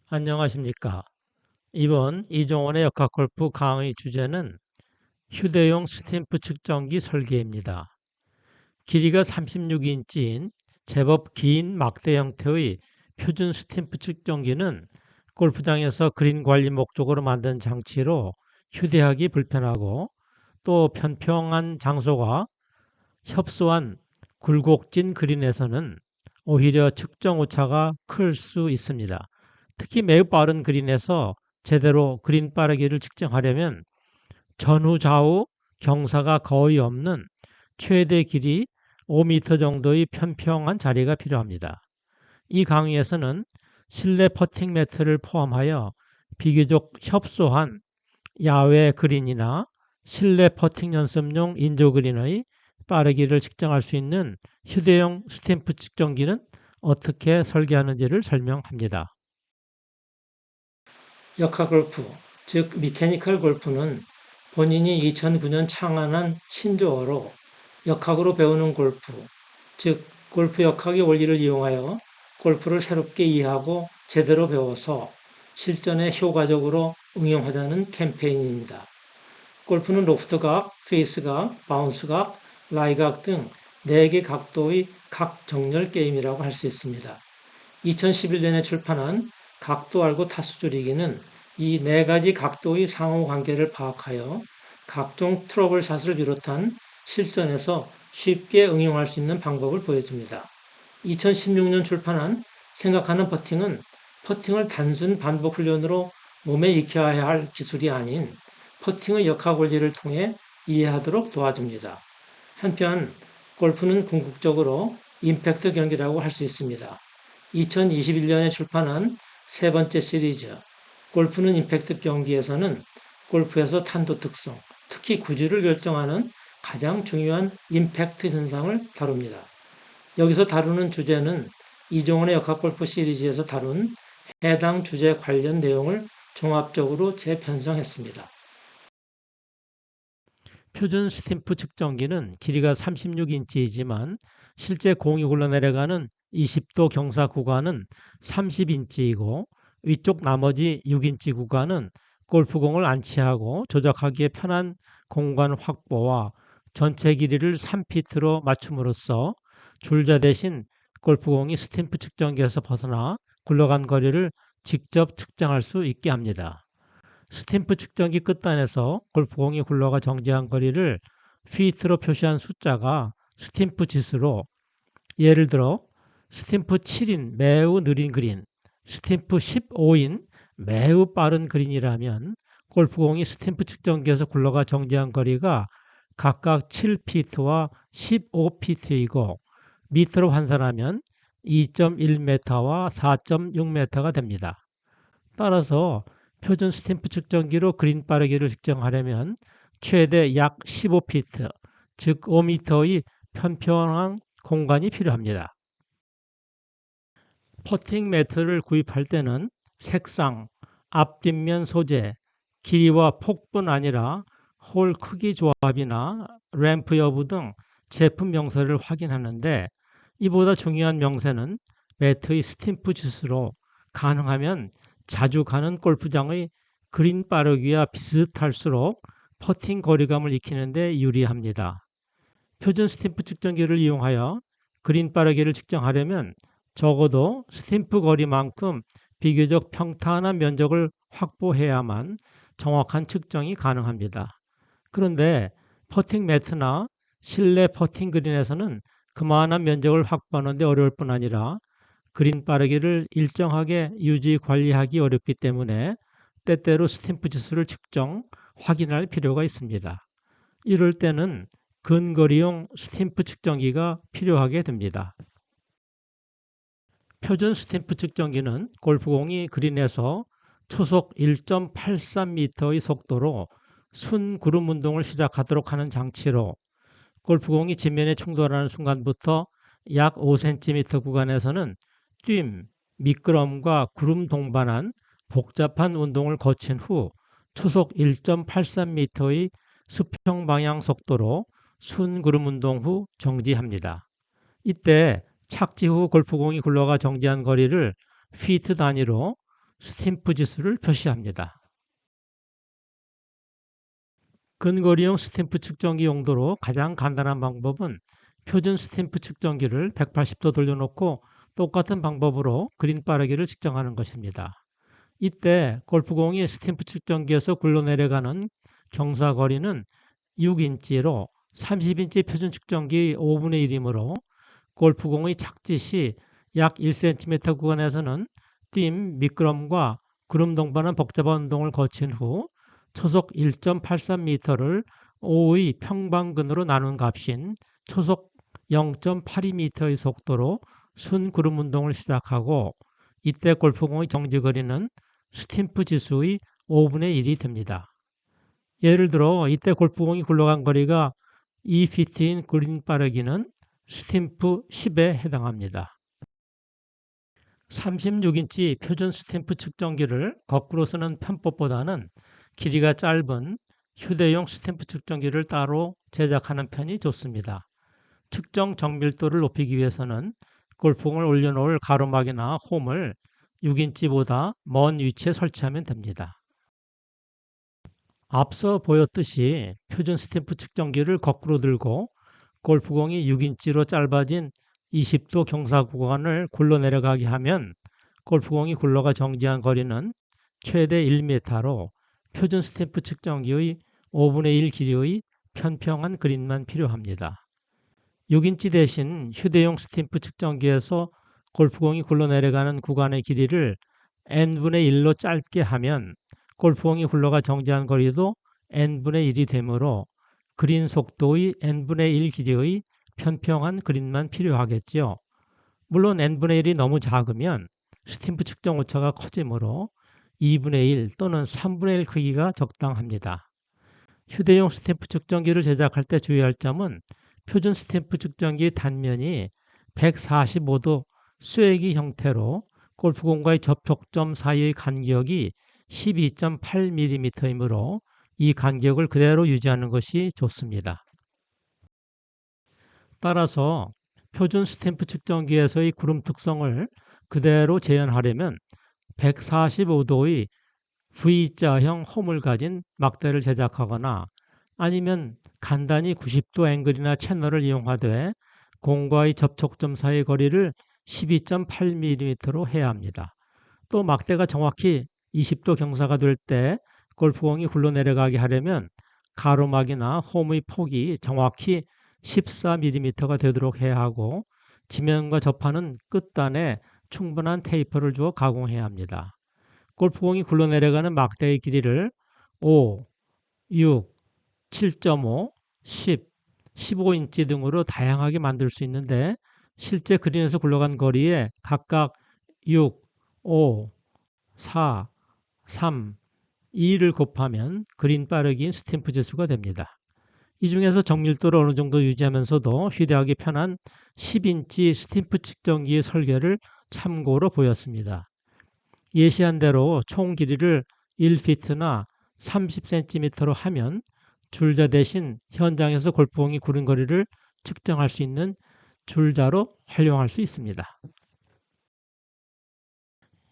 안녕하십니까. 이번 이종원의 역학골프 강의 주제는 휴대용 스탬프 측정기 설계입니다. 길이가 36인치인 제법 긴 막대 형태의 표준 스탬프 측정기는 골프장에서 그린 관리 목적으로 만든 장치로 휴대하기 불편하고 또 편평한 장소가 협소한 굴곡진 그린에서는 오히려 측정 오차가 클 수 있습니다. 특히 매우 빠른 그린에서 제대로 그린 빠르기를 측정하려면 전후 좌우 경사가 거의 없는 최대 길이 5m 정도의 편평한 자리가 필요합니다. 이 강의에서는 실내 퍼팅 매트를 포함하여 비교적 협소한 야외 그린이나 실내 퍼팅 연습용 인조 그린의 빠르기를 측정할 수 있는 휴대용 스탬프 측정기는 어떻게 설계하는지를 설명합니다. 역학골프, 즉 미케니컬 골프는 본인이 2009년 창안한 신조어로 역학으로 배우는 골프, 즉 골프 역학의 원리를 이용하여 골프를 새롭게 이해하고 제대로 배워서 실전에 효과적으로 응용하자는 캠페인입니다. 골프는 로프트각, 페이스각, 바운스각, 라이각 등 4개 각도의 각 정렬 게임이라고 할 수 있습니다. 2011년에 출판한 각도 알고 타수 줄이기는 이 4가지 각도의 상호관계를 파악하여 각종 트러블샷을 비롯한 실전에서 쉽게 응용할 수 있는 방법을 보여줍니다. 2016년 출판한 생각하는 퍼팅은 퍼팅을 단순 반복 훈련으로 몸에 익혀야 할 기술이 아닌 퍼팅의 역학 원리를 통해 이해하도록 도와줍니다. 한편 골프는 궁극적으로 임팩트 경기라고 할 수 있습니다. 2021년에 출판한 세 번째 시리즈 골프는 임팩트 경기에서는 골프에서 탄도 특성, 특히 구질을 결정하는 가장 중요한 임팩트 현상을 다룹니다. 여기서 다루는 주제는 이종원의 역학골프 시리즈에서 다룬 해당 주제 관련 내용을 종합적으로 재편성했습니다. 표준 스탬프 측정기는 길이가 36인치이지만 실제 공이 굴러내려가는 20도 경사 구간은 30인치이고 위쪽 나머지 6인치 구간은 골프공을 안치하고 조작하기에 편한 공간 확보와 전체 길이를 3피트로 맞춤으로써 줄자 대신 골프공이 스탬프 측정기에서 벗어나 굴러간 거리를 직접 측정할 수 있게 합니다. 스탬프 측정기 끝단에서 골프공이 굴러가 정지한 거리를 피트로 표시한 숫자가 스탬프 지수로, 예를 들어 스탬프 7인 매우 느린 그린, 스탬프 15인 매우 빠른 그린이라면 골프공이 스탬프 측정기에서 굴러가 정지한 거리가 각각 7피트와 15피트이고 미터로 환산하면 2.1m와 4.6m가 됩니다. 따라서 표준 스탬프 측정기로 그린 빠르기를 측정하려면 최대 약 15피트, 즉 5m의 편평한 공간이 필요합니다. 퍼팅 매트를 구입할 때는 색상, 앞뒷면 소재, 길이와 폭뿐 아니라 홀 크기 조합이나 램프 여부 등 제품 명세를 확인하는데, 이보다 중요한 명세는 매트의 스탬프 지수로 가능하면 자주 가는 골프장의 그린 빠르기와 비슷할수록 퍼팅 거리감을 익히는 데 유리합니다. 표준 스탬프 측정기를 이용하여 그린 빠르기를 측정하려면 적어도 스탬프 거리만큼 비교적 평탄한 면적을 확보해야만 정확한 측정이 가능합니다. 그런데 퍼팅 매트나 실내 퍼팅 그린에서는 그만한 면적을 확보하는 데 어려울 뿐 아니라 그린 빠르기를 일정하게 유지 관리하기 어렵기 때문에 때때로 스탬프 지수를 측정, 확인할 필요가 있습니다. 이럴 때는 근거리용 스탬프 측정기가 필요하게 됩니다. 표준 스탬프 측정기는 골프공이 그린에서 초속 1.83m의 속도로 순구름 운동을 시작하도록 하는 장치로, 골프공이 지면에 충돌하는 순간부터 약 5cm 구간에서는 뜀, 미끄럼과 구름 동반한 복잡한 운동을 거친 후 초속 1.83m의 수평 방향 속도로 순구름 운동 후 정지합니다. 이때 착지 후 골프공이 굴러가 정지한 거리를 피트 단위로 스탬프 지수를 표시합니다. 근거리용 스탬프 측정기 용도로 가장 간단한 방법은 표준 스탬프 측정기를 180도 돌려놓고 똑같은 방법으로 그린 빠르기를 측정하는 것입니다. 이때 골프공이 스탬프 측정기에서 굴러내려가는 경사거리는 6인치로 30인치 표준 측정기 5분의 1이므로 골프공의 착지 시 약 1cm 구간에서는 뜀, 미끄럼과 구름 동반한 복잡한 운동을 거친 후 초속 1.83m를 5의 평방근으로 나눈 값인 초속 0.82m의 속도로 순구름 운동을 시작하고 이때 골프공의 정지거리는 스탬프 지수의 5분의 1이 됩니다. 예를 들어 이때 골프공이 굴러간 거리가 2피트인 그린 빠르기는 스탬프 10에 해당합니다. 36인치 표준 스탬프 측정기를 거꾸로 쓰는 편법보다는 길이가 짧은 휴대용 스탬프 측정기를 따로 제작하는 편이 좋습니다. 측정 정밀도를 높이기 위해서는 골프공을 올려놓을 가로막이나 홈을 6인치보다 먼 위치에 설치하면 됩니다. 앞서 보였듯이 표준 스탬프 측정기를 거꾸로 들고 골프공이 6인치로 짧아진 20도 경사 구간을 굴러내려가게 하면 골프공이 굴러가 정지한 거리는 최대 1m로 표준 스탬프 측정기의 5분의 1 길이의 편평한 그린만 필요합니다. 6인치 대신 휴대용 스탬프 측정기에서 골프공이 굴러내려가는 구간의 길이를 n분의 1로 짧게 하면 골프공이 굴러가 정지한 거리도 n분의 1이 되므로 그린 속도의 n분의 1 길이의 편평한 그린만 필요하겠지요. 물론 n분의 1이 너무 작으면 스탬프 측정 오차가 커지므로 2분의 1 또는 3분의 1 크기가 적당합니다. 휴대용 스탬프 측정기를 제작할 때 주의할 점은 표준 스탬프 측정기 단면이 145도 쐐기 형태로 골프공과의 접촉점 사이의 간격이 12.8mm이므로 이 간격을 그대로 유지하는 것이 좋습니다. 따라서 표준 스탬프 측정기에서의 구름 특성을 그대로 재현하려면 145도의 V자형 홈을 가진 막대를 제작하거나 아니면 간단히 90도 앵글이나 채널을 이용하되 공과의 접촉점 사이의 거리를 12.8mm로 해야 합니다. 또 막대가 정확히 20도 경사가 될 때 골프공이 굴러내려가게 하려면 가로막이나 홈의 폭이 정확히 14mm가 되도록 해야 하고 지면과 접하는 끝단에 충분한 테이프를 주어 가공해야 합니다. 골프공이 굴러내려가는 막대의 길이를 5, 6, 7.5, 10, 15인치 등으로 다양하게 만들 수 있는데 실제 그린에서 굴러간 거리에 각각 6, 5, 4, 3, 2를 곱하면 그린 빠르기인 스탬프 지수가 됩니다. 이 중에서 정밀도를 어느 정도 유지하면서도 휴대하기 편한 10인치 스탬프 측정기의 설계를 참고로 보였습니다. 예시한 대로 총 길이를 1피트나 30cm로 하면 줄자 대신 현장에서 골프공이 구른 거리를 측정할 수 있는 줄자로 활용할 수 있습니다.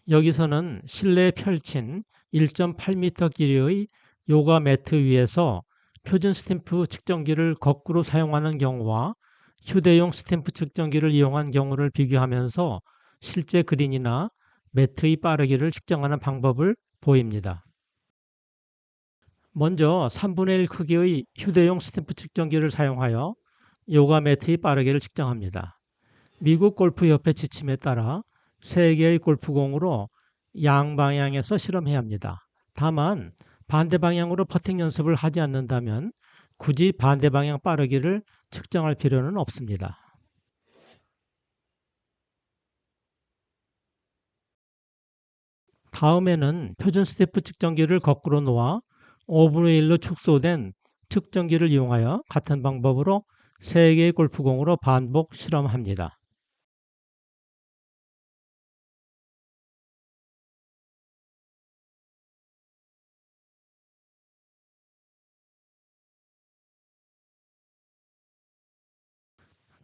여기서는 실내에 펼친 1.8m 길이의 요가 매트 위에서 표준 스탬프 측정기를 거꾸로 사용하는 경우와 휴대용 스탬프 측정기를 이용한 경우를 비교하면서 실제 그린이나 매트의 빠르기를 측정하는 방법을 보입니다. 먼저 3분의 1 크기의 휴대용 스탬프 측정기를 사용하여 요가 매트의 빠르기를 측정합니다. 미국 골프협회 지침에 따라 3개의 골프공으로 양방향에서 실험해야 합니다. 다만 반대 방향으로 퍼팅 연습을 하지 않는다면 굳이 반대 방향 빠르기를 측정할 필요는 없습니다. 다음에는 표준 스탬프 측정기를 거꾸로 놓아 5분의 1로 축소된 측정기를 이용하여 같은 방법으로 3개의 골프공으로 반복 실험합니다.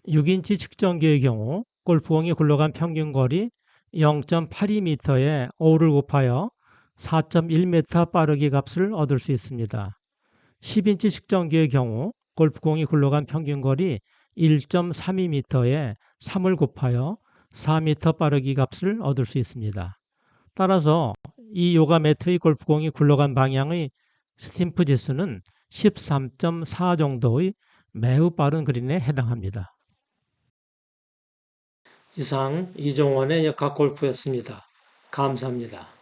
(6인치) 측정기의 경우 골프공이 굴러간 평균 거리 0.82m에 5를 곱하여 4.1m 빠르기 값을 얻을 수 있습니다. 10인치 측정기의 경우 골프공이 굴러간 평균거리 1.32m에 3을 곱하여 4m 빠르기 값을 얻을 수 있습니다. 따라서 이 요가 매트의 골프공이 굴러간 방향의 스팀프 지수는 13.4 정도의 매우 빠른 그린에 해당합니다. 이상 이종원의 역학 골프였습니다. 감사합니다.